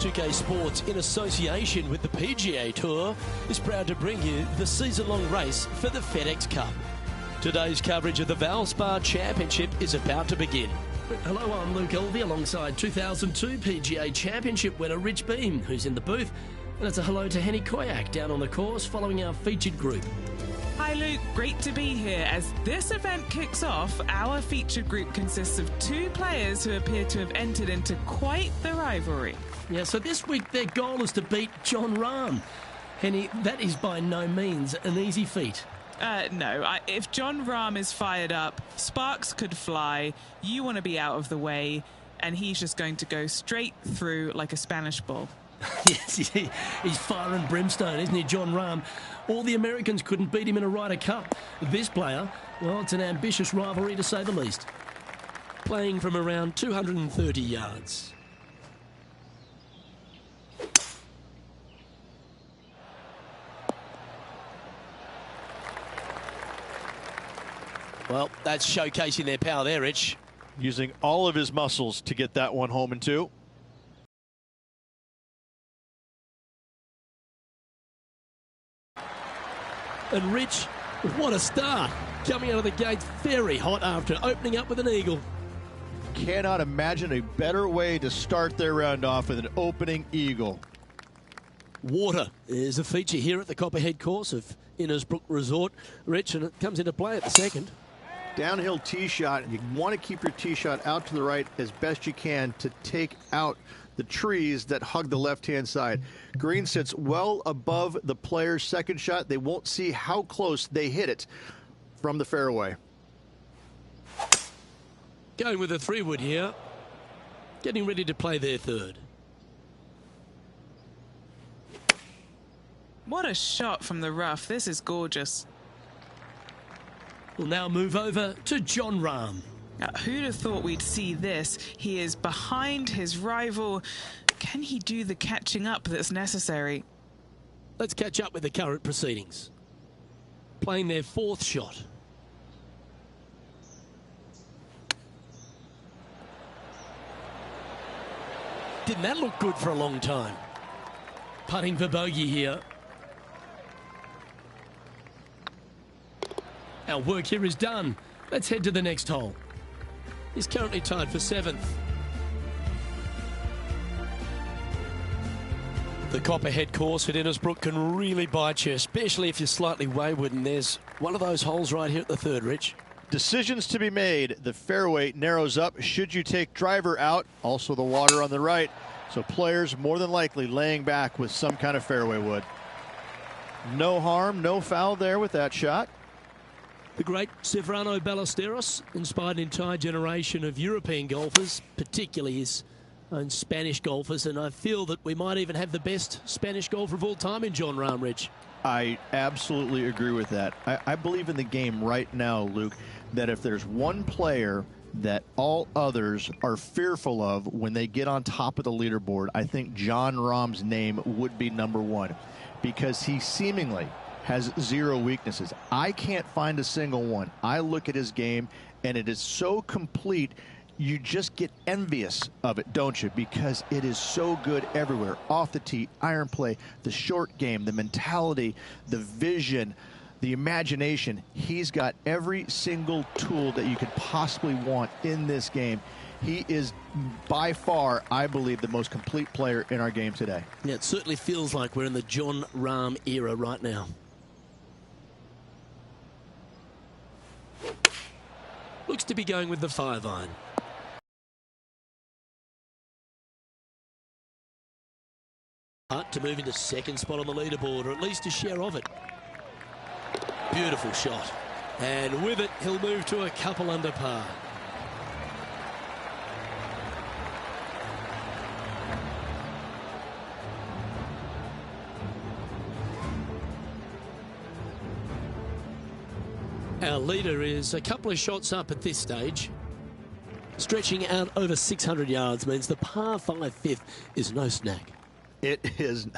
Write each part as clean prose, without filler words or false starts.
2K Sports, in association with the PGA Tour, is proud to bring you the season-long race for the FedEx Cup. Today's coverage of the Valspar Championship is about to begin. Hello, I'm Luke Elvey alongside 2002 PGA Championship winner Rich Beem, who's in the booth. And it's a hello to Henny Koyak down on the course following our featured group. Hi Luke, great to be here. As this event kicks off, our featured group consists of two players who appear to have entered into quite the rivalry. Yeah, so this week their goal is to beat Jon Rahm. Henny, that is by no means an easy feat. No, if Jon Rahm is fired up, sparks could fly, you want to be out of the way, and he's just going to go straight through like a Spanish ball. Yes, he's fire and brimstone, isn't he, Jon Rahm? All the Americans couldn't beat him in a Ryder Cup. This player, well, it's an ambitious rivalry to say the least. Playing from around 230 yards. Well, that's showcasing their power there, Rich. Using all of his muscles to get that one home in two. And Rich, what a start. Coming out of the gates very hot after opening up with an eagle. Cannot imagine a better way to start their round off with an opening eagle. Water is a feature here at the Copperhead course of Innisbrook Resort, Rich, and it comes into play at the second. Downhill tee shot. You want to keep your tee shot out to the right as best you can to take out the trees that hug the left-hand side. Green sits well above the player's second shot. They won't see how close they hit it from the fairway. Going with a 3-wood here. Getting ready to play their third. What a shot from the rough. This is gorgeous. We'll now move over to Jon Rahm. Who'd have thought we'd see this? He is behind his rival. Can he do the catching up that's necessary? Let's catch up with the current proceedings. Playing their fourth shot. Didn't that look good for a long time? Putting for bogey here. Our work here is done. Let's head to the next hole. He's currently tied for 7th. The Copperhead course at Innisbrook can really bite you, especially if you're slightly wayward, and there's one of those holes right here at the third, Rich. Decisions to be made. The fairway narrows up. Should you take driver out? Also the water on the right. So players more than likely laying back with some kind of fairway wood. No harm, no foul there with that shot. The great Ceferano Ballesteros inspired an entire generation of European golfers, particularly his own Spanish golfers, and I feel that we might even have the best Spanish golfer of all time in Jon Rahm, Rich. I absolutely agree with that. I believe in the game right now, Luke, that if there's one player that all others are fearful of when they get on top of the leaderboard, I think Jon Rahm's name would be number one, because he seemingly has zero weaknesses. I can't find a single one. I look at his game, and it is so complete, you just get envious of it, don't you? Because it is so good everywhere. Off the tee, iron play, the short game, the mentality, the vision, the imagination. He's got every single tool that you could possibly want in this game. He is by far, I believe, the most complete player in our game today. Yeah, it certainly feels like we're in the Jon Rahm era right now. Looks to be going with the 5-iron. To move into second spot on the leaderboard, or at least a share of it. Beautiful shot. And with it, he'll move to a couple under par. Our leader is a couple of shots up at this stage. Stretching out over 600 yards means the par 5 fifth is no snack. It is.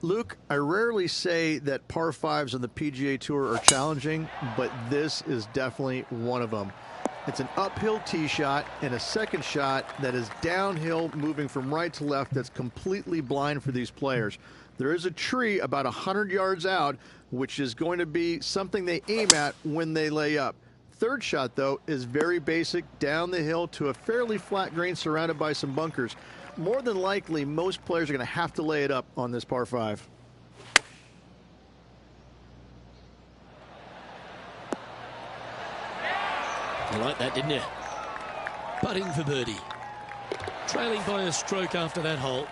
Luke, I rarely say that par 5s on the PGA Tour are challenging, but this is definitely one of them. It's an uphill tee shot and a second shot that is downhill, moving from right to left. That's completely blind for these players. There is a tree about 100 yards out, which is going to be something they aim at when they lay up. Third shot, though, is very basic, down the hill to a fairly flat green surrounded by some bunkers. More than likely, most players are going to have to lay it up on this par 5. You like that, didn't you? Putting for birdie. Trailing by a stroke after that hole.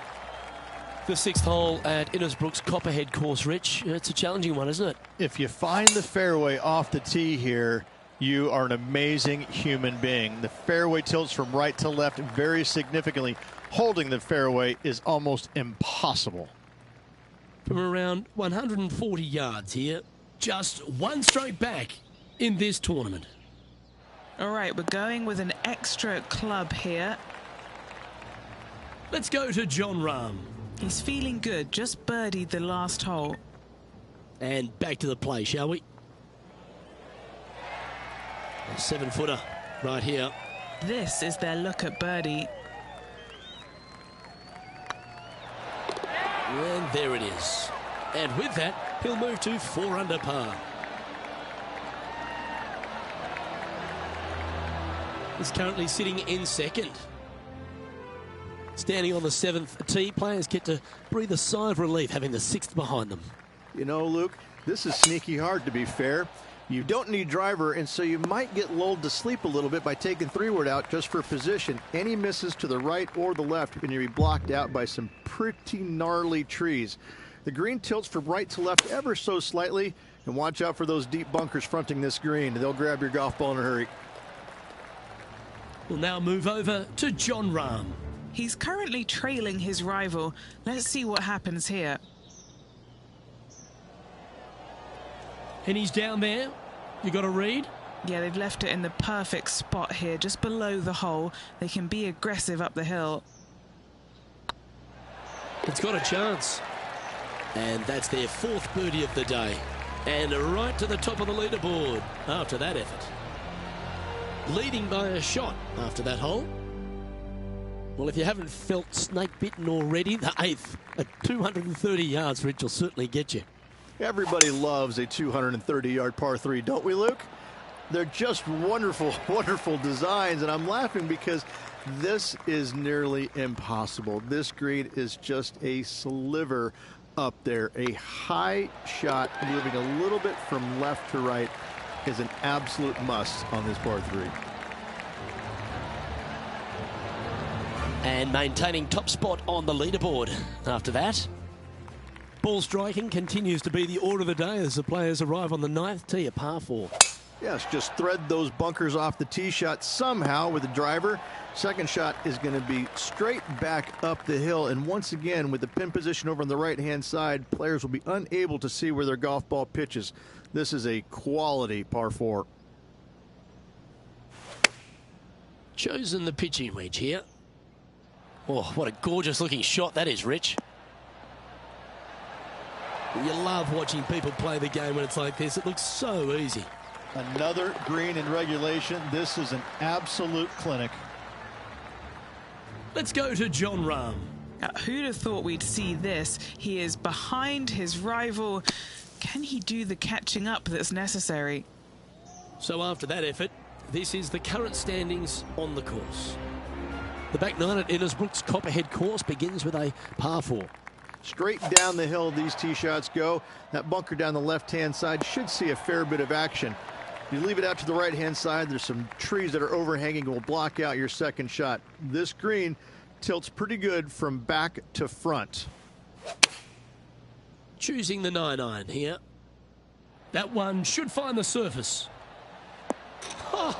The 6th hole at Innisbrook's Copperhead course, Rich. It's a challenging one, isn't it? If you find the fairway off the tee here, you are an amazing human being. The fairway tilts from right to left very significantly. Holding the fairway is almost impossible. From around 140 yards here, just one stroke back in this tournament. All right, we're going with an extra club here. Let's go to Jon Rahm. He's feeling good, just birdied the last hole. And back to the play, shall we? A 7-footer right here. This is their look at birdie. And there it is. And with that, he'll move to 4 under par. He's currently sitting in second. Standing on the 7th tee, players get to breathe a sigh of relief having the 6th behind them. You know, Luke, this is sneaky hard, to be fair. You don't need driver, and so you might get lulled to sleep a little bit by taking 3-wood out just for position. Any misses to the right or the left, and you'll be blocked out by some pretty gnarly trees. The green tilts from right to left ever so slightly, and watch out for those deep bunkers fronting this green. They'll grab your golf ball in a hurry. We'll now move over to Jon Rahm. He's currently trailing his rival. Let's see what happens here. And he's down there. You got a read? Yeah, they've left it in the perfect spot here, just below the hole. They can be aggressive up the hill. It's got a chance. And that's their 4th birdie of the day. And right to the top of the leaderboard after that effort. Leading by a shot after that hole. Well, if you haven't felt snake bitten already, the 8th at 230 yards, Rich, will certainly get you. Everybody loves a 230-yard par 3, don't we, Luke? They're just wonderful, wonderful designs, and I'm laughing because this is nearly impossible. This green is just a sliver up there. A high shot moving a little bit from left to right is an absolute must on this par 3. And maintaining top spot on the leaderboard after that. Ball striking continues to be the order of the day as the players arrive on the 9th tee, a par 4. Yes, just thread those bunkers off the tee shot somehow with the driver. Second shot is going to be straight back up the hill. And once again, with the pin position over on the right-hand side, players will be unable to see where their golf ball pitches. This is a quality par 4. Chosen the pitching wedge here. Oh, what a gorgeous looking shot that is, Rich. You love watching people play the game when it's like this. It looks so easy. Another green in regulation. This is an absolute clinic. Let's go to Jon Rahm. Who'd have thought we'd see this? He is behind his rival. Can he do the catching up that's necessary? So after that effort, this is the current standings on the course. The back 9 at Innisbrook's Copperhead course begins with a par 4. Straight down the hill these tee shots go. That bunker down the left-hand side should see a fair bit of action. If you leave it out to the right-hand side, there's some trees that are overhanging and will block out your second shot. This green tilts pretty good from back to front. Choosing the 9-iron here. That one should find the surface. Oh,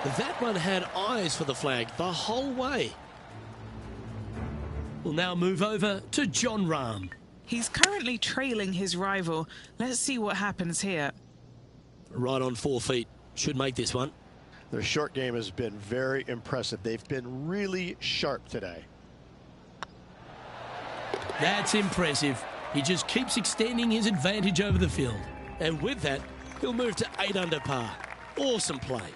that one had eyes for the flag the whole way. We'll now move over to Jon Rahm. He's currently trailing his rival. Let's see what happens here. Right on 4 feet. Should make this one. Their short game has been very impressive. They've been really sharp today. That's impressive. He just keeps extending his advantage over the field. And with that, he'll move to 8 under par. Awesome play.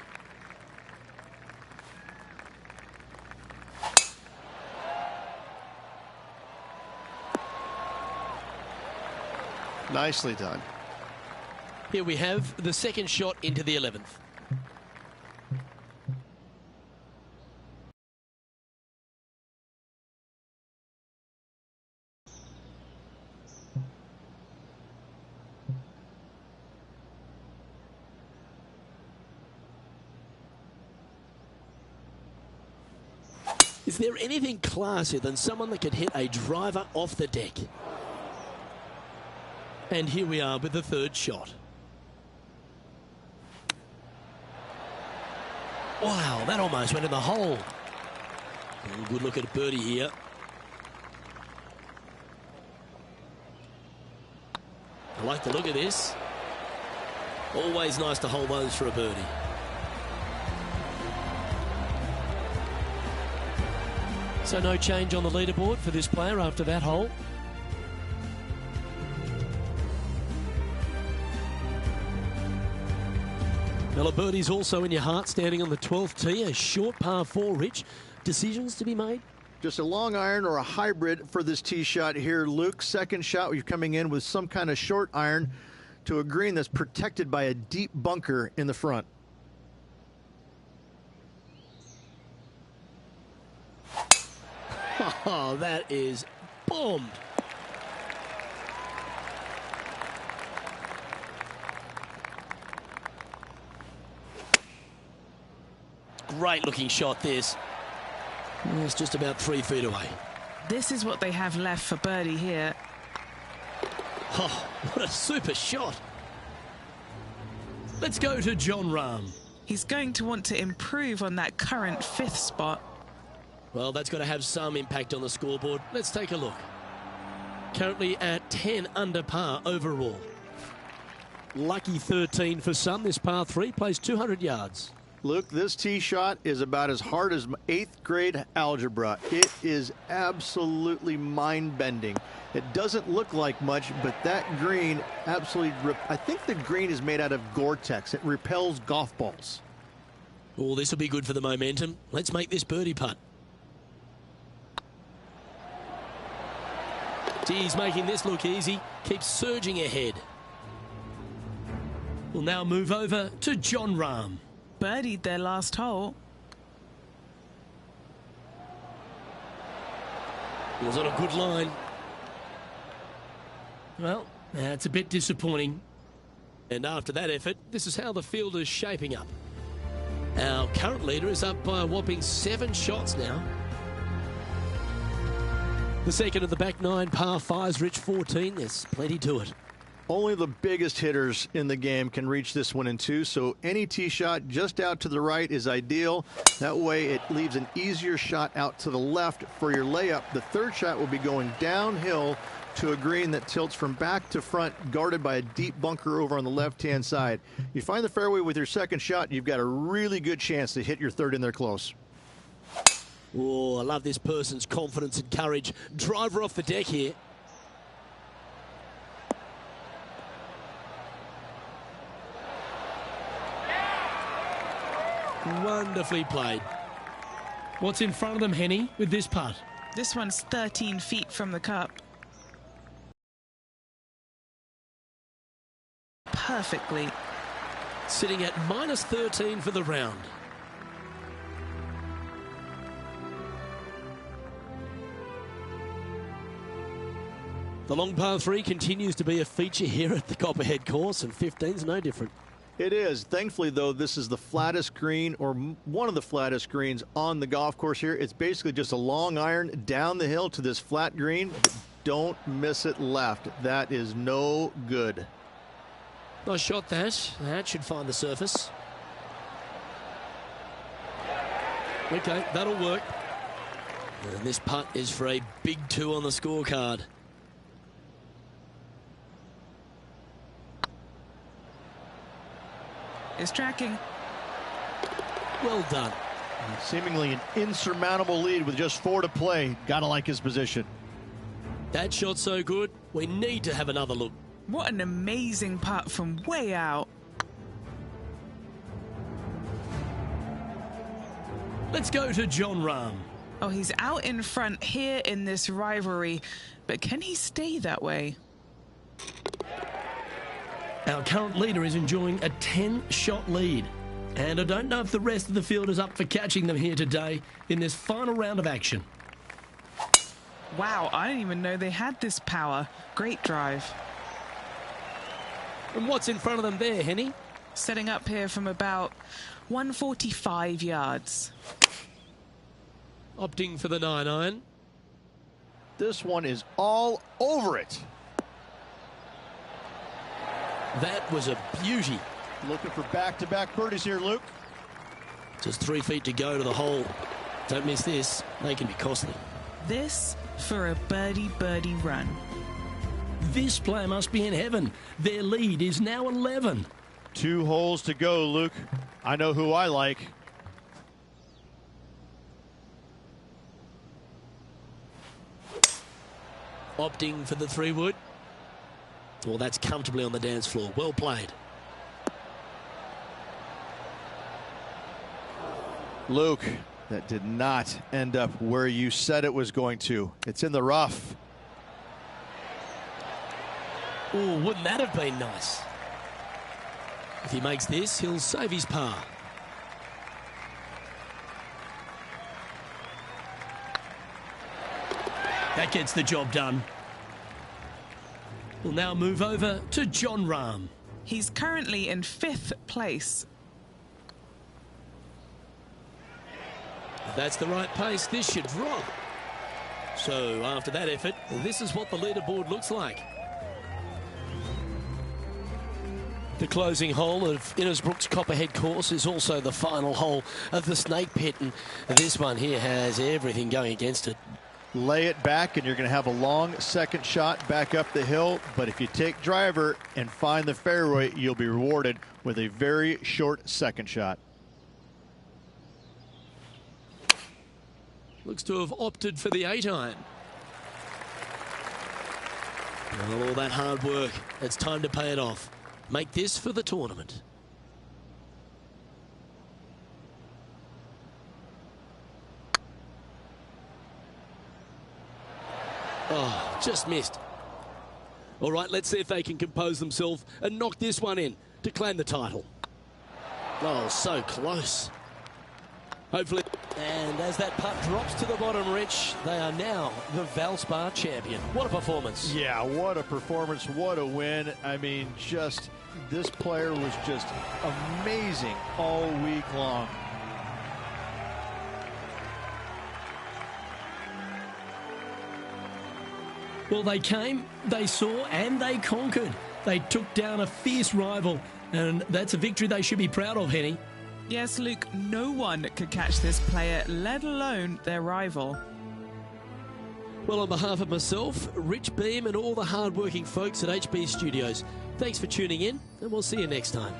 Nicely done. Here we have the second shot into the 11th. Is there anything classier than someone that could hit a driver off the deck? And here we are with the third shot. Wow, that almost went in the hole. Good look at birdie here. I like the look of this. Always nice to hold those for a birdie. So no change on the leaderboard for this player after that hole. Well, a birdie's also in your heart, standing on the 12th tee, a short par 4, Rich. Decisions to be made? Just a long iron or a hybrid for this tee shot here, Luke. Second shot, you're coming in with some kind of short iron to a green that's protected by a deep bunker in the front. Oh, that is bombed. Great looking shot this. It's just about 3 feet away. This is what they have left for birdie here. Oh, what a super shot. Let's go to Jon Rahm. He's going to want to improve on that current 5th spot. Well, that's got to have some impact on the scoreboard. Let's take a look. Currently at 10 under par overall. Lucky 13 for some. This par 3 plays 200 yards. Luke, this tee shot is about as hard as 8th grade algebra. It is absolutely mind-bending. It doesn't look like much, but that green absolutely... I think the green is made out of Gore-Tex. It repels golf balls. Oh, this will be good for the momentum. Let's make this birdie putt. He's making this look easy. Keeps surging ahead. We'll now move over to Jon Rahm. Birdied their last hole. He was on a good line. Well, that's a bit disappointing. And after that effort, this is how the field is shaping up. Our current leader is up by a whopping 7 shots now. The second of the back 9 par 5s, Rich, 14. There's plenty to it. Only the biggest hitters in the game can reach this one in 2, so any tee shot just out to the right is ideal. That way it leaves an easier shot out to the left for your layup. The third shot will be going downhill to a green that tilts from back to front, guarded by a deep bunker over on the left-hand side. You find the fairway with your second shot, you've got a really good chance to hit your third in there close. Oh, I love this person's confidence and courage. Driver off the deck here. Wonderfully played. What's in front of them, Henny, with this putt? This one's 13 feet from the cup. Perfectly. Sitting at minus 13 for the round. The long par 3 continues to be a feature here at the Copperhead course, and 15's no different. It is. Thankfully, though, this is the flattest green, or one of the flattest greens on the golf course here. It's basically just a long iron down the hill to this flat green. Don't miss it left. That is no good. Nice shot, that. That should find the surface. Okay, that'll work. And this putt is for a big 2 on the scorecard. Is tracking. Well done. Seemingly an insurmountable lead with just 4 to play. Gotta like his position. That shot's so good, we need to have another look. What an amazing putt from way out. Let's go to Jon Rahm. Oh, he's out in front here in this rivalry, but can he stay that way? Our current leader is enjoying a 10-shot lead. And I don't know if the rest of the field is up for catching them here today in this final round of action. Wow, I didn't even know they had this power. Great drive. And what's in front of them there, Henny? Setting up here from about 145 yards. Opting for the 9-iron. This one is all over it. That was a beauty. Looking for back-to-back birdies here, Luke. Just 3 feet to go to the hole. Don't miss this. They can be costly. This for a birdie run. This player must be in heaven. Their lead is now 11. 2 holes to go, Luke. I know who I like. Opting for the 3-wood. Well, that's comfortably on the dance floor. Well played. Luke, that did not end up where you said it was going to. It's in the rough. Oh, wouldn't that have been nice? If he makes this, he'll save his par. That gets the job done. We'll now move over to Jon Rahm. He's currently in 5th place. If that's the right pace, this should rock. So after that effort, this is what the leaderboard looks like. The closing hole of Innisbrook's Copperhead course is also the final hole of the Snake Pit, and this one here has everything going against it. Lay it back and you're going to have a long second shot back up the hill, but if you take driver and find the fairway, you'll be rewarded with a very short second shot. Looks to have opted for the 8-iron. Well, all that hard work, it's time to pay it off. Make this for the tournament. Oh, just missed. All right, let's see if they can compose themselves and knock this one in to claim the title. Oh, so close. Hopefully. And as that putt drops to the bottom, Rich, they are now the Valspar champion. What a performance. Yeah, what a performance. What a win. I mean, just this player was just amazing all week long. Well, they came, they saw, and they conquered. They took down a fierce rival, and that's a victory they should be proud of, Henny. Yes, Luke, no one could catch this player, let alone their rival. Well, on behalf of myself, Rich Beam, and all the hard-working folks at HB Studios, thanks for tuning in, and we'll see you next time.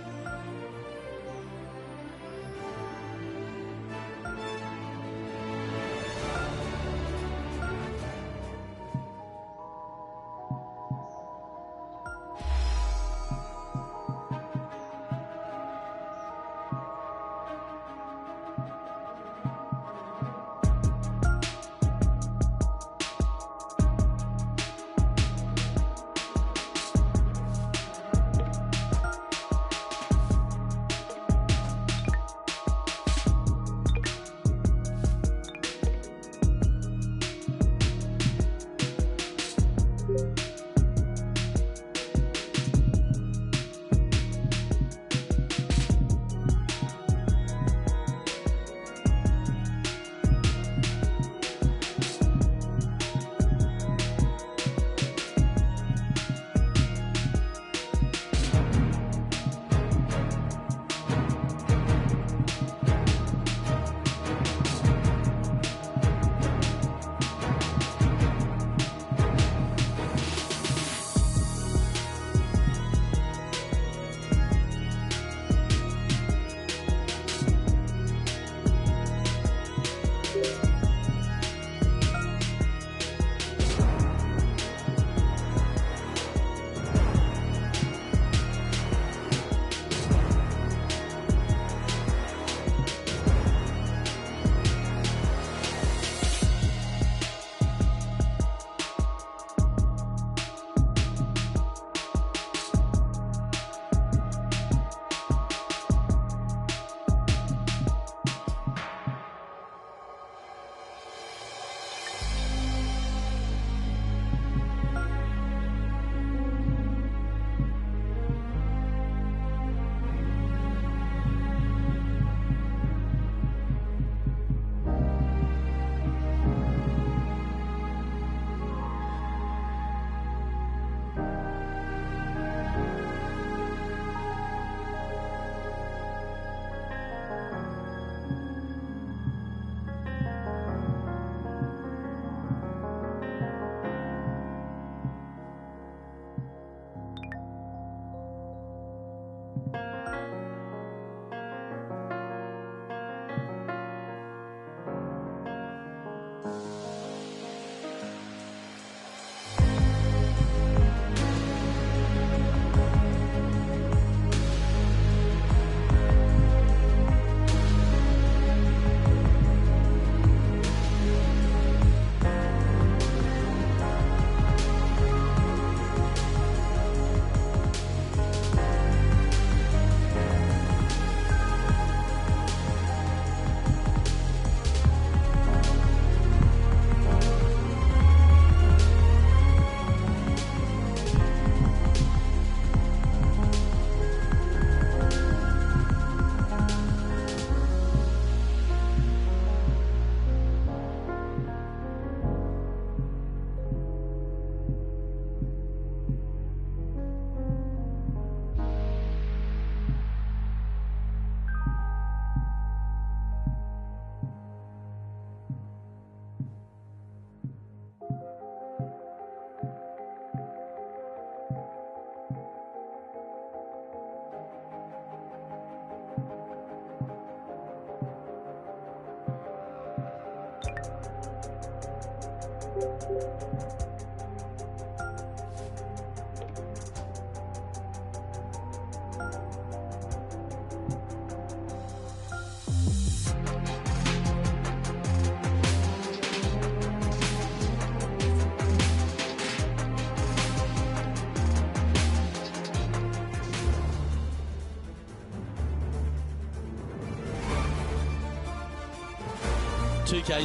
2K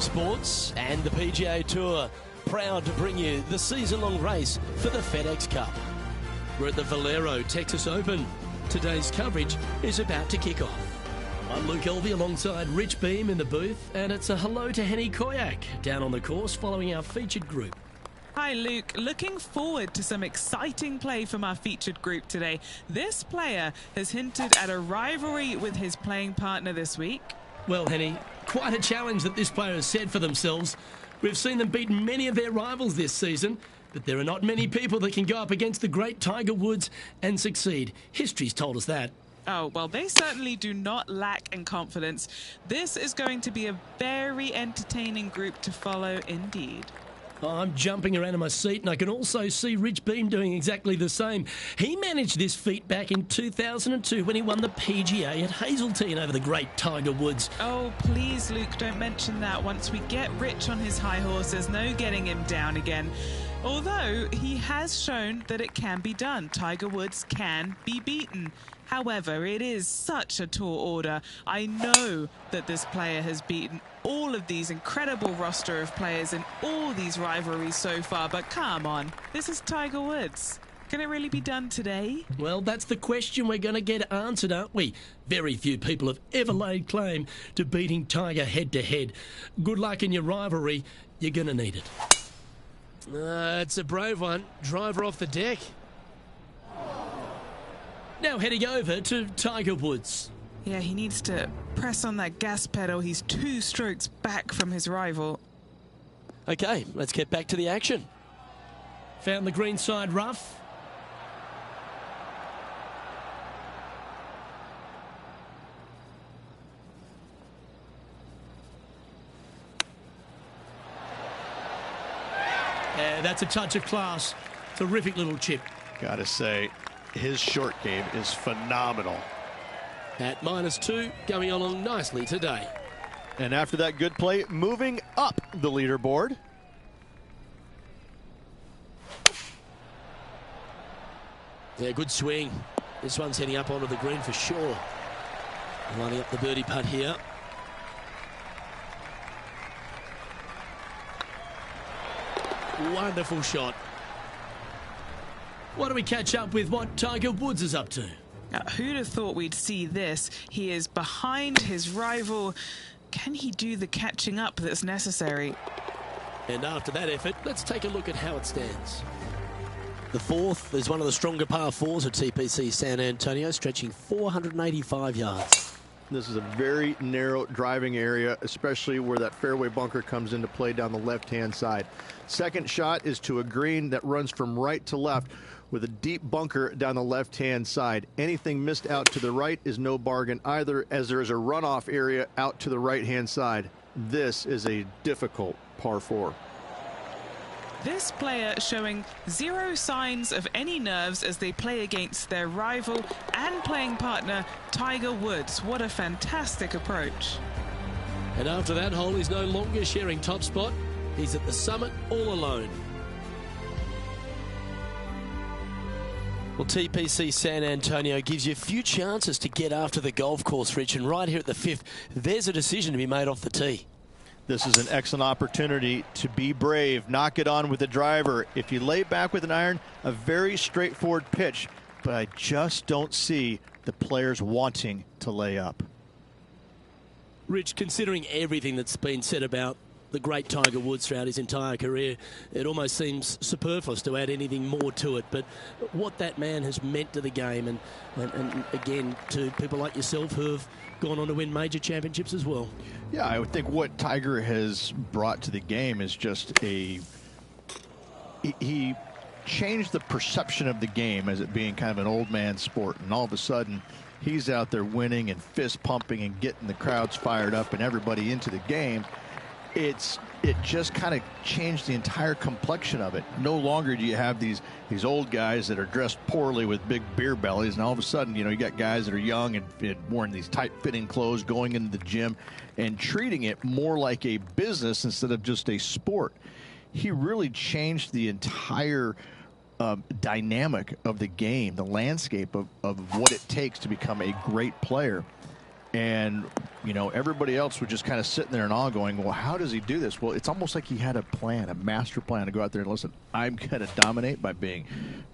Sports and the PGA Tour proud to bring you the season-long race for the FedEx Cup. We're at the Valero Texas Open. Today's coverage is about to kick off. I'm Luke Elvey alongside Rich Beem in the booth, and it's a hello to Henny Koyak down on the course following our featured group. Hi Luke, looking forward to some exciting play from our featured group today. This player has hinted at a rivalry with his playing partner this week. Well, Henny, quite a challenge that this player has set for themselves. We've seen them beat many of their rivals this season, but there are not many people that can go up against the great Tiger Woods and succeed. History's told us that. Oh, well, they certainly do not lack in confidence. This is going to be a very entertaining group to follow indeed. I'm jumping around in my seat, and I can also see Rich Beem doing exactly the same. He managed this feat back in 2002 when he won the PGA at Hazeltine over the great Tiger Woods. Oh, please, Luke, don't mention that. Once we get Rich on his high horse, there's no getting him down again. Although he has shown that it can be done. Tiger Woods can be beaten. However, it is such a tall order. I know that this player has beaten all of these incredible roster of players in all these rivalries so far, but come on, this is Tiger Woods. Can it really be done today? Well, that's the question we're going to get answered, aren't we? Very few people have ever laid claim to beating Tiger head-to-head. Good luck in your rivalry. You're going to need it. It's a brave one. Driver off the deck. Now heading over to Tiger Woods. Yeah, he needs to press on that gas pedal. He's 2 strokes back from his rival. Okay, let's get back to the action. Found the green side rough. Yeah, that's a touch of class. Terrific little chip. Gotta say, his short game is phenomenal. At -2, going on nicely today. And after that good play, moving up the leaderboard. Yeah, good swing. This one's heading up onto the green for sure. Lining up the birdie putt here. Wonderful shot. Why don't we catch up with what Tiger Woods is up to? Who'd have thought we'd see this? He is behind his rival. Can he do the catching up that's necessary? And after that effort, let's take a look at how it stands. The fourth is one of the stronger par 4s at TPC San Antonio, stretching 485 yards. This is a very narrow driving area, especially where that fairway bunker comes into play down the left-hand side. Second shot is to a green that runs from right to left with a deep bunker down the left-hand side. Anything missed out to the right is no bargain either, as there is a runoff area out to the right-hand side. This is a difficult par 4. This player showing 0 signs of any nerves as they play against their rival and playing partner, Tiger Woods. What a fantastic approach. And after that hole, he's no longer sharing top spot. He's at the summit all alone. Well, TPC San Antonio gives you a few chances to get after the golf course, Rich, and right here at the 5th, there's a decision to be made off the tee. This is an excellent opportunity to be brave, knock it on with the driver. If you lay back with an iron, a very straightforward pitch, but I just don't see the players wanting to lay up. Rich, considering everything that's been said about the great Tiger Woods throughout his entire career, it almost seems superfluous to add anything more to it. But what that man has meant to the game and again, to people like yourself who have gone on to win major championships as well. Yeah, I would think what Tiger has brought to the game is just he changed the perception of the game as it being kind of an old man sport, and all of a sudden he's out there winning and fist pumping and getting the crowds fired up and everybody into the game. It's it just kind of changed the entire complexion of it. No longer do you have these old guys that are dressed poorly with big beer bellies, and all of a sudden, you got guys that are young and wearing these tight-fitting clothes, going into the gym and treating it more like a business instead of just a sport. He really changed the entire dynamic of the game, the landscape of what it takes to become a great player. And, everybody else was just kind of sitting there in awe going, well, how does he do this? Well, it's almost like he had a plan, a master plan to go out there and listen, I'm going to dominate by being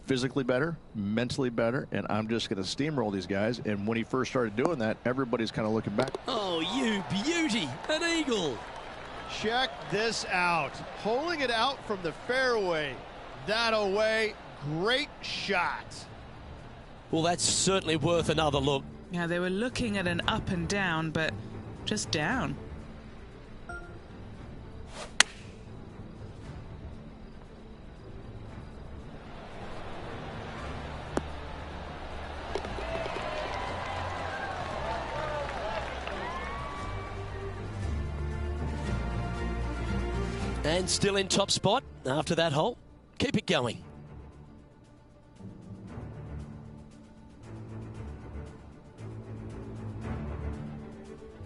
physically better, mentally better, and I'm just going to steamroll these guys. And when he first started doing that, everybody's kind of looking back. Oh, you beauty, an eagle. Check this out. Holding it out from the fairway. That away. Great shot. Well, that's certainly worth another look. Yeah, they were looking at an up and down, but just down. And still in top spot after that hole. Keep it going.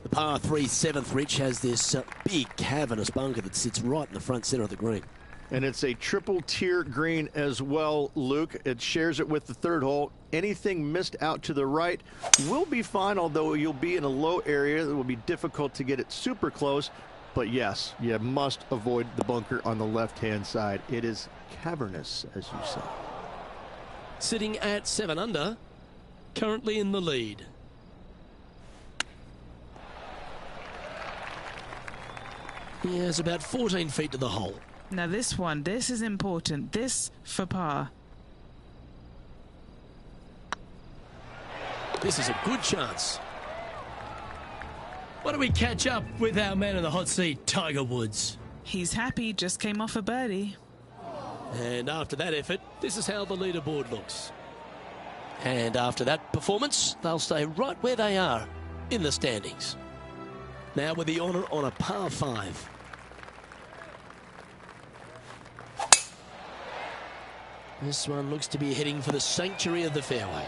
The par 3 7th, Rich, has this big cavernous bunker that sits right in the front center of the green. And it's a triple tier green as well, Luke. It shares it with the third hole. Anything missed out to the right will be fine, although you'll be in a low area that will be difficult to get it super close. But yes, you must avoid the bunker on the left-hand side. It is cavernous, as you say. Sitting at 7 under, currently in the lead. He has about 14 feet to the hole. Now this is important. This for par. This is a good chance. Why don't we catch up with our man in the hot seat, Tiger Woods? He's happy, just came off a birdie. And after that effort, this is how the leaderboard looks. And after that performance, they'll stay right where they are in the standings. Now with the honour on a par 5. This one looks to be heading for the sanctuary of the fairway.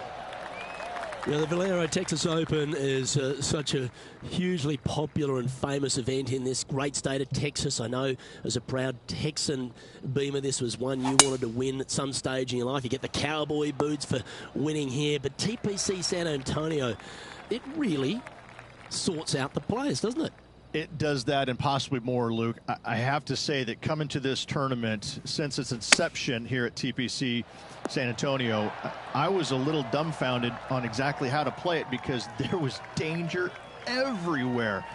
The Valero Texas Open is such a hugely popular and famous event in this great state of Texas. I know as a proud Texan, Beamer, this was one you wanted to win at some stage in your life. You get the cowboy boots for winning here, but TPC San Antonio, it really sorts out the players, doesn't it? It does that and possibly more, Luke. I have to say that coming to this tournament, since its inception here at TPC San Antonio, I was a little dumbfounded on exactly how to play it because there was danger everywhere.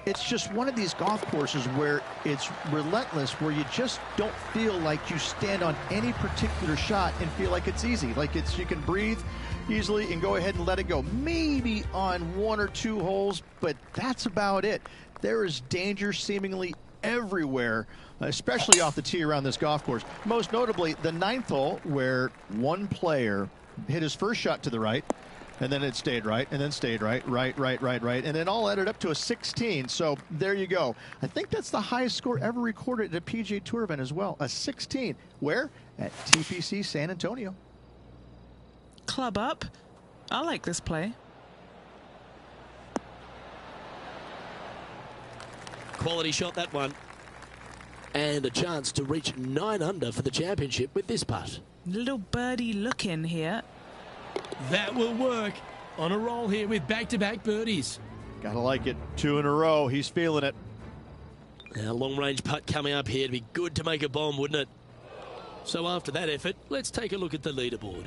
It's just one of these golf courses where it's relentless, where you just don't feel like you stand on any particular shot and feel like it's easy. Like you can breathe easily and go ahead and let it go. Maybe on 1 or 2 holes, but that's about it. There is danger seemingly everywhere, especially off the tee around this golf course. Most notably, the 9th hole, where one player hit his first shot to the right, and then it stayed right, and then stayed right, and then all added up to a 16. So there you go. I think that's the highest score ever recorded at a PGA Tour event as well, a 16. Where? At TPC San Antonio. Club up. I like this play. Quality shot, that one. And a chance to reach 9 under for the championship with this putt. Little birdie look in here. That will work. On a roll here with back-to-back birdies. Gotta like it. 2 in a row. He's feeling it. Now, long-range putt coming up here. It'd be good to make a bomb, wouldn't it? So after that effort, let's take a look at the leaderboard.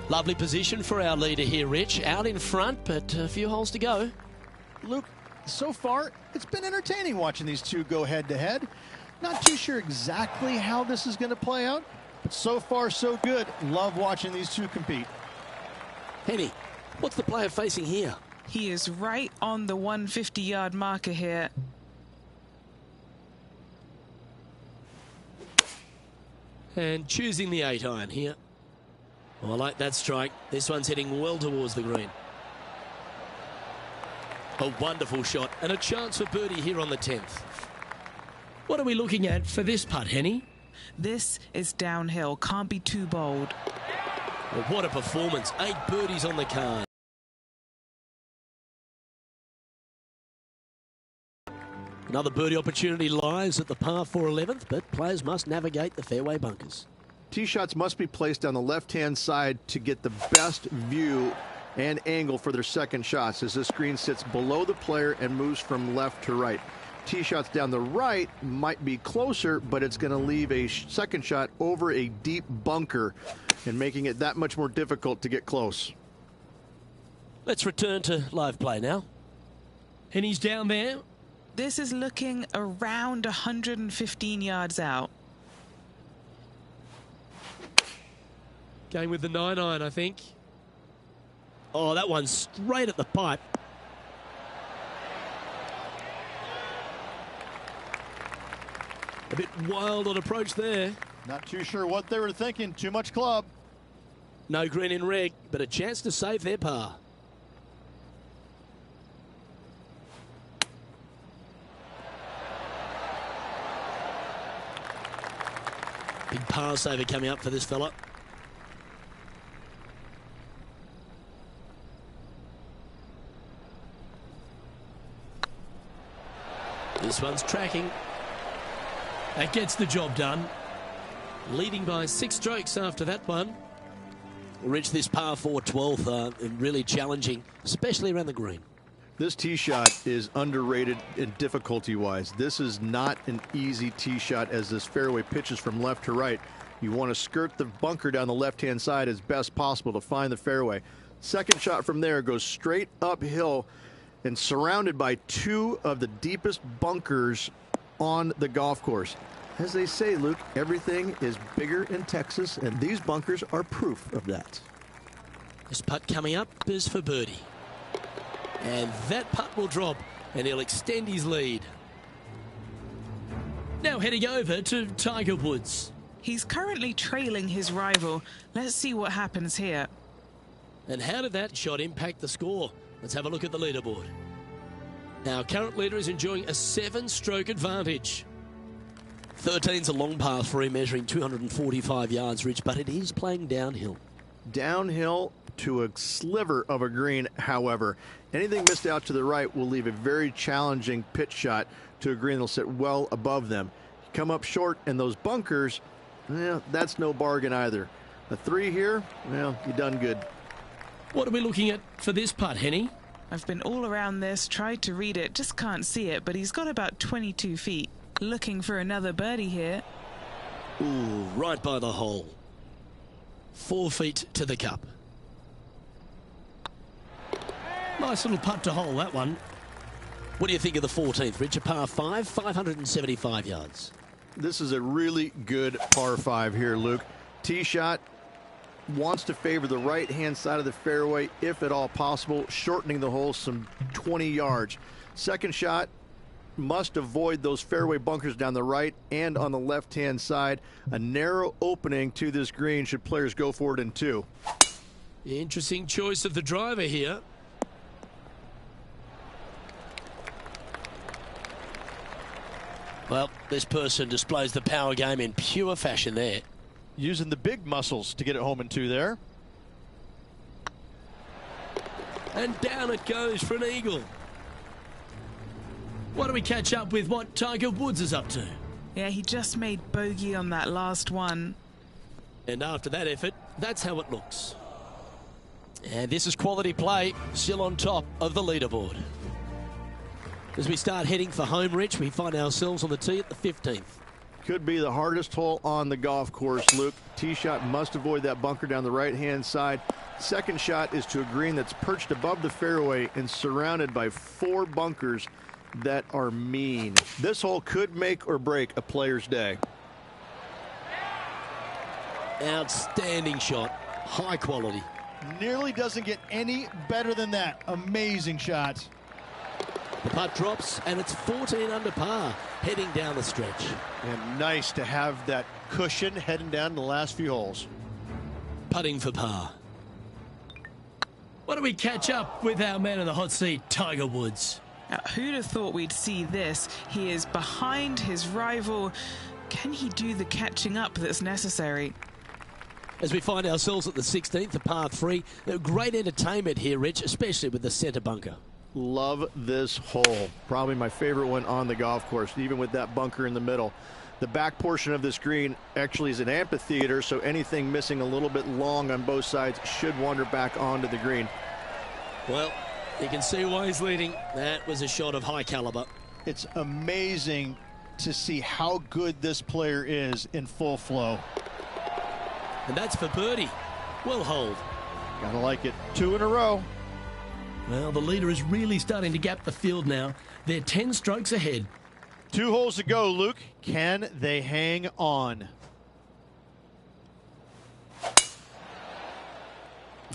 Lovely position for our leader here, Rich. Out in front, but a few holes to go. Luke, so far, it's been entertaining watching these two go head-to-head. Not too sure exactly how this is going to play out, but so far, so good. Love watching these two compete. Henny, what's the player facing here? He is right on the 150-yard marker here. And choosing the 8-iron here. Oh, I like that strike. This one's heading well towards the green. A wonderful shot and a chance for birdie here on the 10th. What are we looking at for this putt, Henny? This is downhill. Can't be too bold. Well, what a performance. 8 birdies on the card. Another birdie opportunity lies at the par 4 11th, but players must navigate the fairway bunkers. Tee shots must be placed on the left-hand side to get the best view and angle for their second shots, as this green sits below the player and moves from left to right. Tee shots down the right might be closer, but it's going to leave a second shot over a deep bunker and making it that much more difficult to get close. Let's return to live play now. Henny's down there. This is looking around 115 yards out. Going with the 9-iron, I think. Oh, that one's straight at the pipe. A bit wild on approach there. Not too sure what they were thinking. Too much club. No green in reg, but a chance to save their par. Big par saver coming up for this fella. This one's tracking. That gets the job done. Leading by 6 strokes after that one. We'll reach this par 4 12th, really challenging, especially around the green. This tee shot is underrated in difficulty-wise. This is not an easy tee shot as this fairway pitches from left to right. You want to skirt the bunker down the left-hand side as best possible to find the fairway. Second shot from there goes straight uphill and surrounded by 2 of the deepest bunkers on the golf course. As they say, Luke, everything is bigger in Texas, and these bunkers are proof of that. This putt coming up is for birdie. And that putt will drop, and he'll extend his lead. Now heading over to Tiger Woods. He's currently trailing his rival. Let's see what happens here. And how did that shot impact the score? Let's have a look at the leaderboard. Our current leader is enjoying a 7-stroke advantage. 13's a long par for him, measuring 245 yards, Rich, but it is playing downhill. Downhill to a sliver of a green, however. Anything missed out to the right will leave a very challenging pitch shot to a green that'll sit well above them. Come up short in those bunkers, well, that's no bargain either. A 3 here, well, you done good. What are we looking at for this putt, Henny? I've been all around this, tried to read it, just can't see it, but he's got about 22 feet. Looking for another birdie here. Ooh, right by the hole. 4 feet to the cup. Nice little putt to hole, that one. What do you think of the 14th, Rich? A par 5, 575 yards. This is a really good par 5 here, Luke. Tee shot wants to favor the right-hand side of the fairway, if at all possible, shortening the hole some 20 yards. Second shot must avoid those fairway bunkers down the right and on the left-hand side. A narrow opening to this green should players go for it in 2. Interesting choice of the driver here. Well, this person displays the power game in pure fashion there. Using the big muscles to get it home in 2 there. And down it goes for an eagle. Why don't we catch up with what Tiger Woods is up to? Yeah, he just made bogey on that last one. And after that effort, that's how it looks. And this is quality play, still on top of the leaderboard. As we start heading for home, Rich, we find ourselves on the tee at the 15th. Could be the hardest hole on the golf course, Luke. Tee shot must avoid that bunker down the right-hand side. Second shot is to a green that's perched above the fairway and surrounded by 4 bunkers that are mean. This hole could make or break a player's day. Outstanding shot. High quality. Nearly doesn't get any better than that. Amazing shot. The putt drops, and it's 14 under par, heading down the stretch. And nice to have that cushion heading down the last few holes. Putting for par. Why don't we catch up with our man in the hot seat, Tiger Woods? Now, who'd have thought we'd see this? He is behind his rival. Can he do the catching up that's necessary? As we find ourselves at the 16th, the par 3, great entertainment here, Rich, especially with the centre bunker. Love this hole. Probably my favorite one on the golf course, even with that bunker in the middle. The back portion of this green actually is an amphitheater, so anything missing a little bit long on both sides should wander back onto the green. Well, you can see why he's leading. That was a shot of high caliber. It's amazing to see how good this player is in full flow. And that's for birdie. Well holed. Gotta like it. 2 in a row. Well, the leader is really starting to gap the field now. They're 10 strokes ahead. 2 holes to go, Luke. Can they hang on?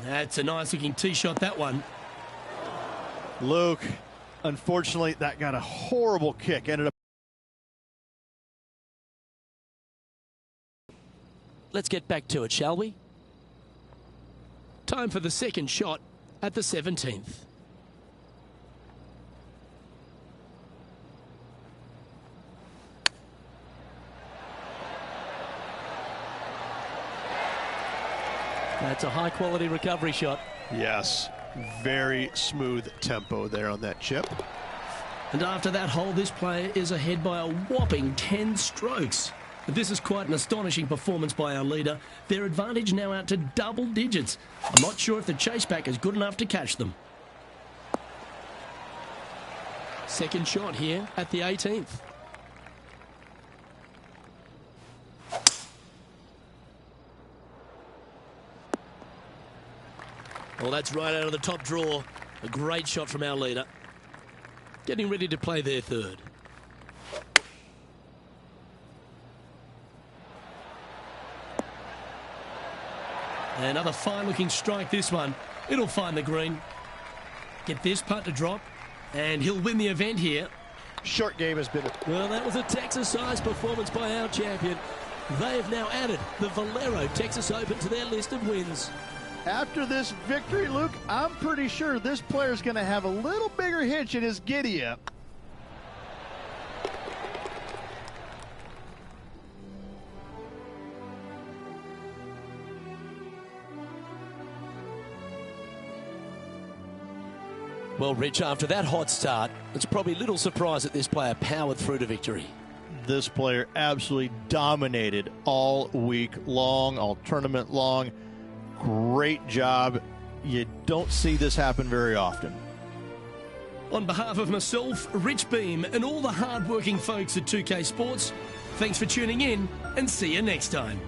That's a nice looking tee shot, that one. Luke, unfortunately, that got a horrible kick. Ended up. Let's get back to it, shall we? Time for the second shot at the 17th. That's a high quality recovery shot. Yes, very smooth tempo there on that chip. And after that hole, this player is ahead by a whopping 10 strokes. This is quite an astonishing performance by our leader. Their advantage now out to double digits. I'm not sure if the chase back is good enough to catch them. Second shot here at the 18th. Well, that's right out of the top draw. A great shot from our leader. Getting ready to play their third. Another fine-looking strike, this one. It'll find the green. Get this putt to drop, and he'll win the event here. Short game has been. Well, that was a Texas-sized performance by our champion. They have now added the Valero Texas Open to their list of wins. After this victory, Luke, I'm pretty sure this player's going to have a little bigger hitch in his giddy-up. Well, Rich, after that hot start, it's probably little surprise that this player powered through to victory. This player absolutely dominated all week long, all tournament long. Great job. You don't see this happen very often. On behalf of myself, Rich Beam, and all the hard-working folks at 2K Sports, thanks for tuning in, and see you next time.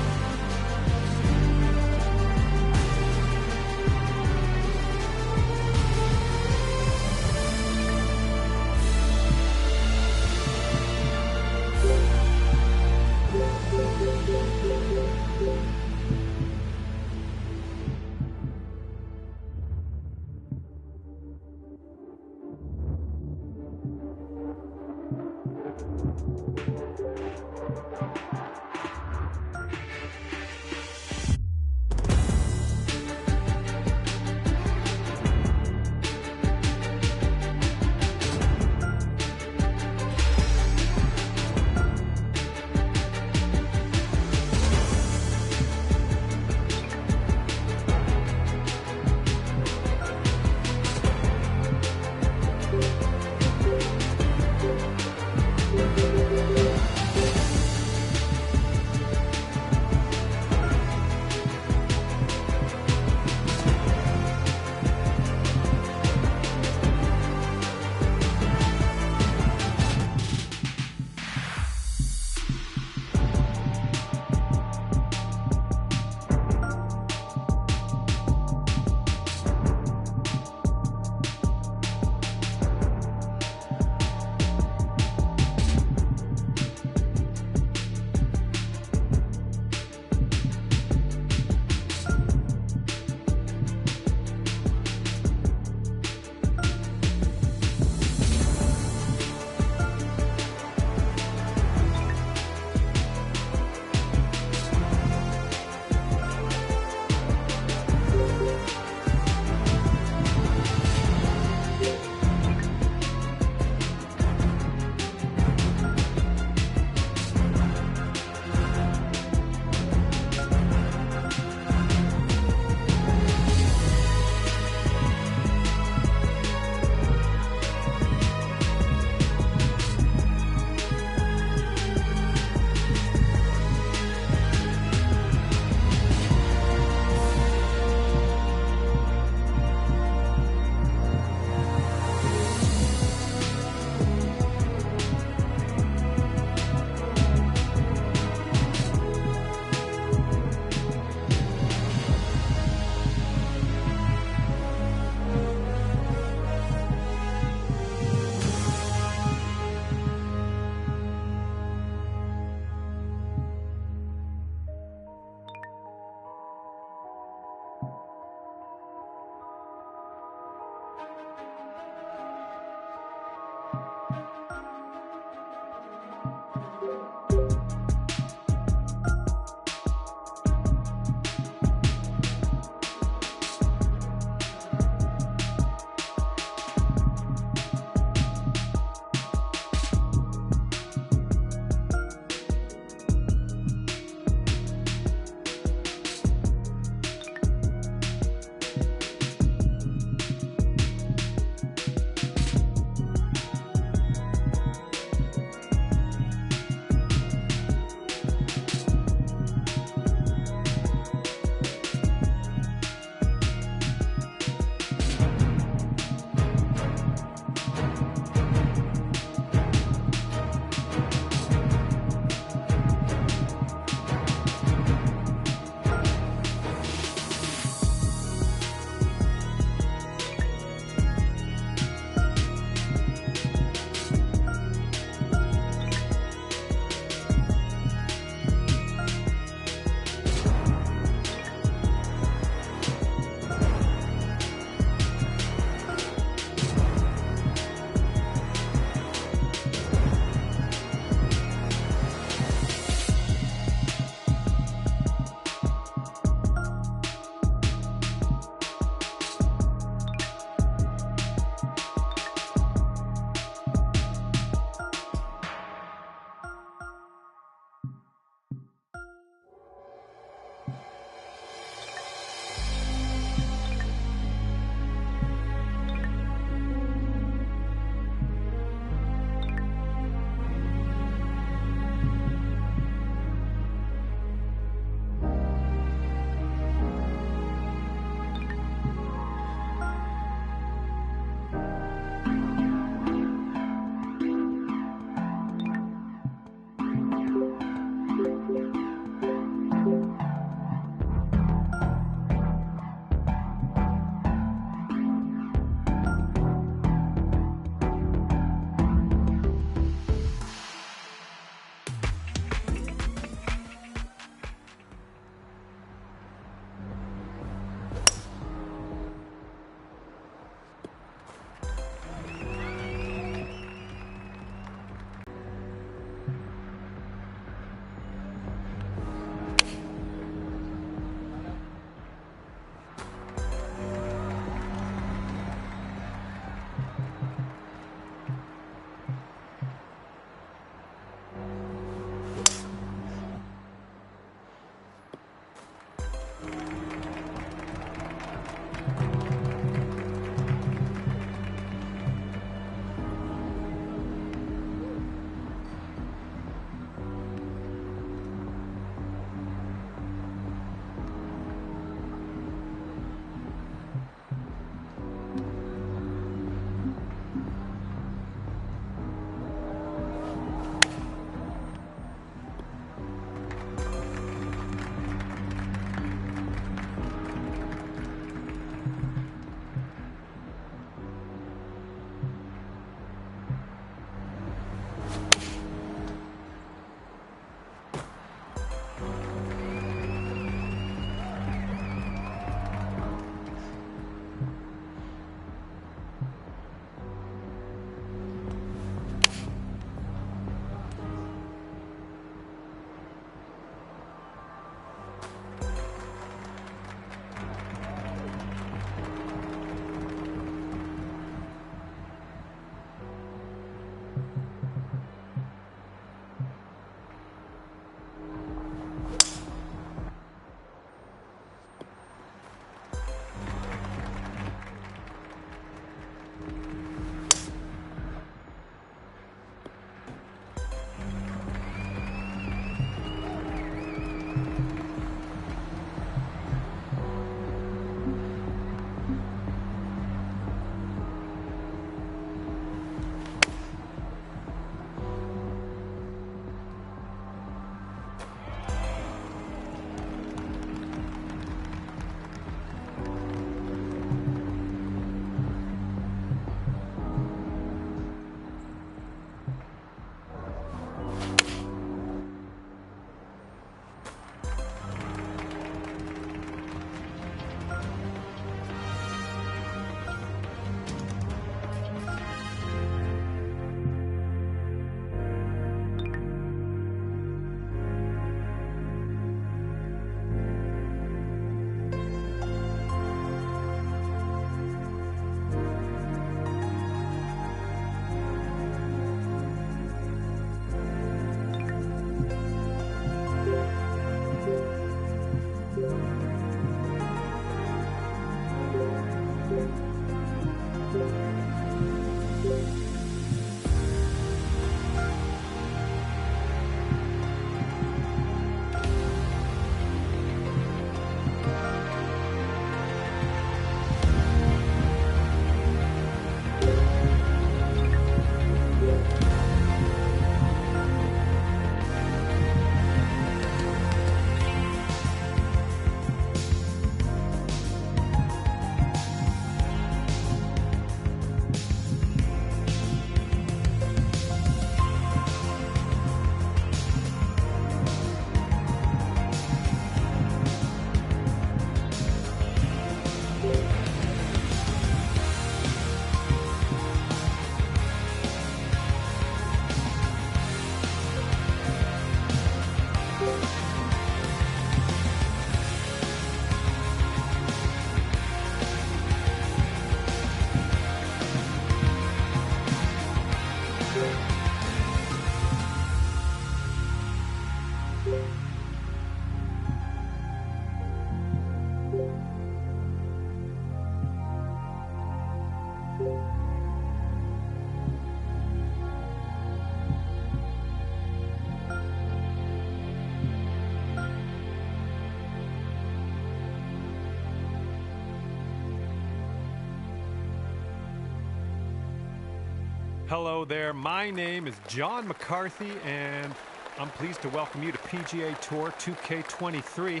Hello there, my name is John McCarthy, and I'm pleased to welcome you to PGA Tour 2K23.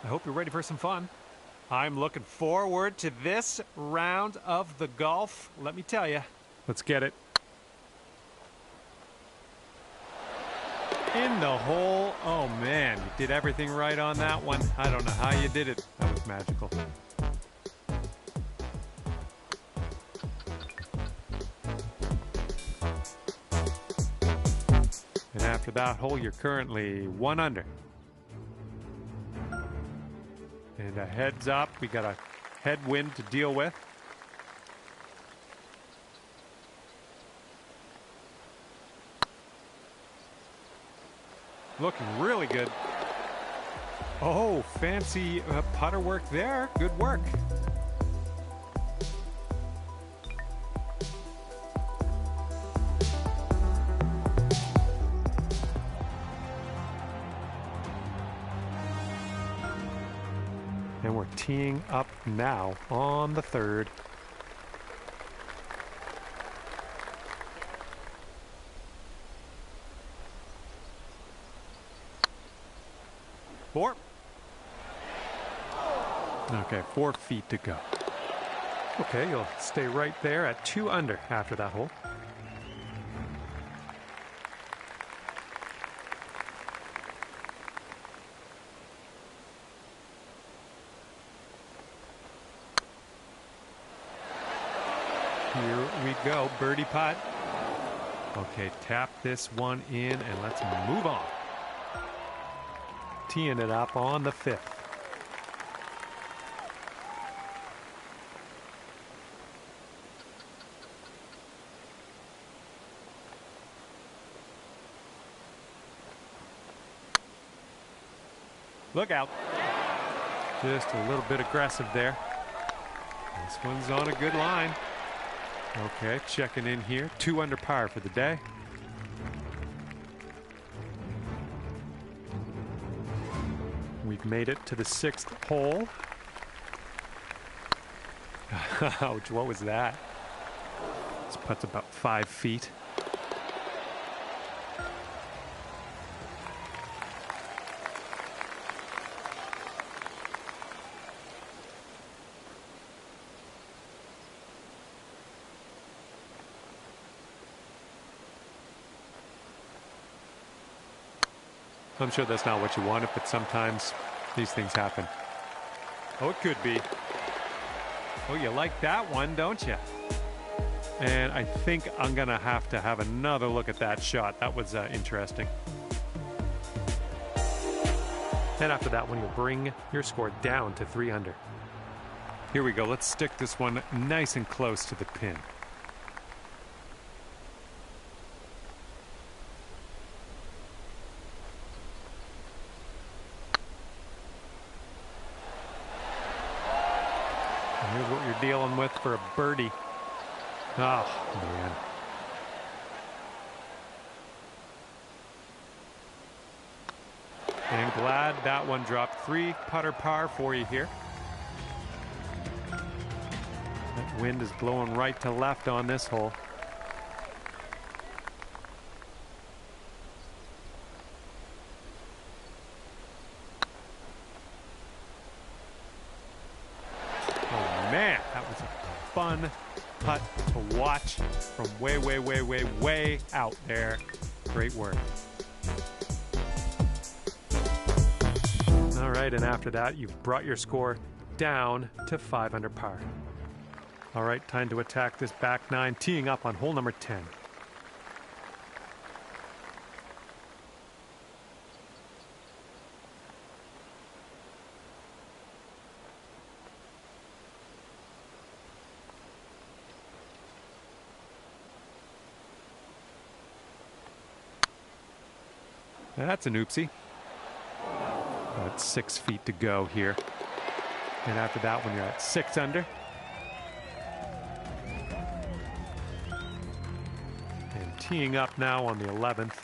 I hope you're ready for some fun. I'm looking forward to this round of the golf. Let me tell you. Let's get it. In the hole. Oh man, you did everything right on that one. I don't know how you did it. That was magical. And after that hole, you're currently 1 under. And a heads up, we got a headwind to deal with. Looking really good. Oh, fancy putter work there. Good work. And we're teeing up now on the 3rd. Four. Okay, 4 feet to go. Okay, you'll stay right there at 2 under after that hole. Here we go, birdie putt. Okay, tap this one in and let's move on. Teeing it up on the 5th. Look out. Just a little bit aggressive there. This one's on a good line. Okay, checking in here. 2 under par for the day. We've made it to the 6th hole. Ouch, what was that? This putt's about 5 feet. I'm sure that's not what you wanted, but sometimes these things happen. Oh, it could be. Oh, you like that one, don't you? And I think I'm going to have another look at that shot. That was interesting. And after that one, you'll bring your score down to 3 under. Here we go. Let's stick this one nice and close to the pin. Here's what you're dealing with for a birdie. Oh, man. And glad that one dropped. 3 putter par for you here. That wind is blowing right to left on this hole. Man, that was a fun putt to watch from way out there. Great work. All right, and after that, you've brought your score down to 5 under par. All right, time to attack this back 9, teeing up on hole number 10. That's an oopsie. About 6 feet to go here. And after that one, you're at 6 under. And teeing up now on the 11th.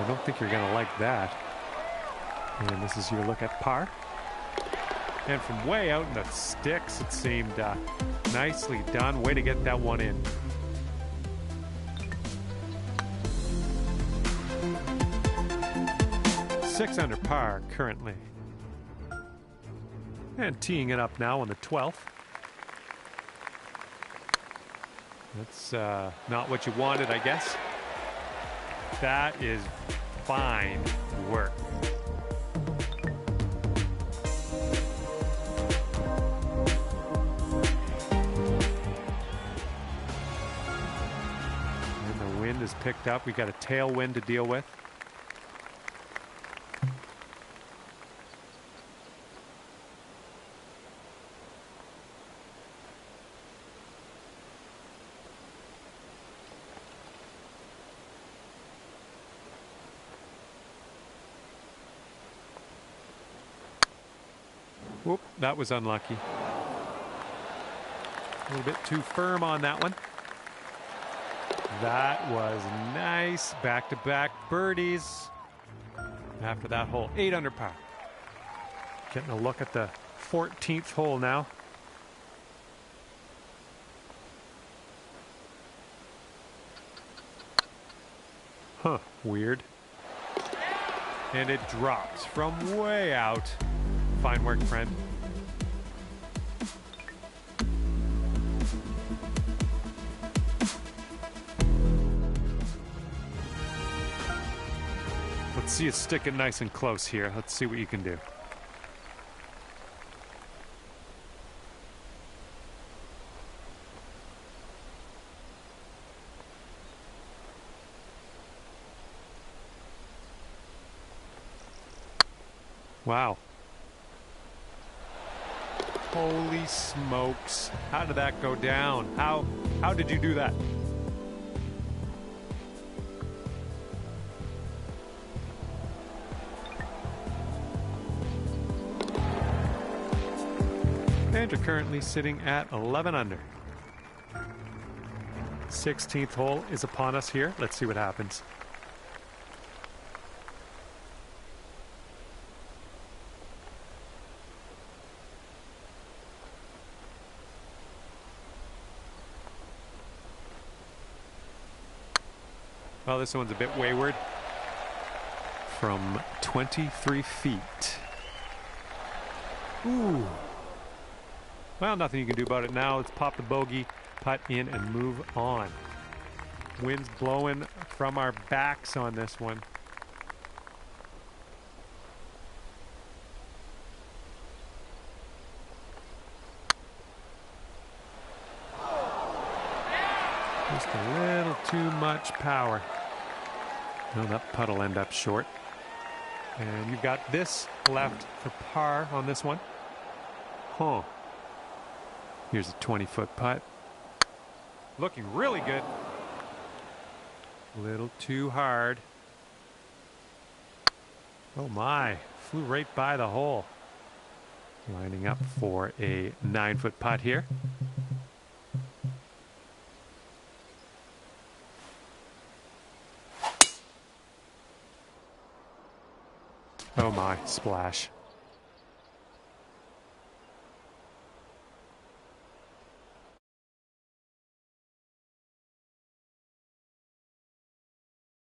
I don't think you're going to like that. And this is your look at par. And from way out in the sticks, it seemed nicely done. Way to get that one in. Six under par currently. And teeing it up now on the 12th. That's not what you wanted, I guess. That is fine work. And the wind is picked up. We got a tailwind to deal with. Whoop, that was unlucky. A little bit too firm on that one. That was nice. Back-to-back birdies after that hole. 8 under par. Getting a look at the 14th hole now. Huh, weird. And it drops from way out. Fine work, friend. Let's see you stick it nice and close here. Let's see what you can do. Wow. Holy smokes. How did that go down? How did you do that? And you're currently sitting at 11 under. 16th hole is upon us here. Let's see what happens. Well, this one's a bit wayward. From 23 feet. Ooh. Well, nothing you can do about it now. Let's pop the bogey, putt in, and move on. Wind's blowing from our backs on this one. Just a little too much power. Well, that putt will end up short. And you've got this left for par on this one. Huh. Here's a 20-foot putt. Looking really good. A little too hard. Oh my, flew right by the hole. Lining up for a 9-foot putt here. Oh my, splash.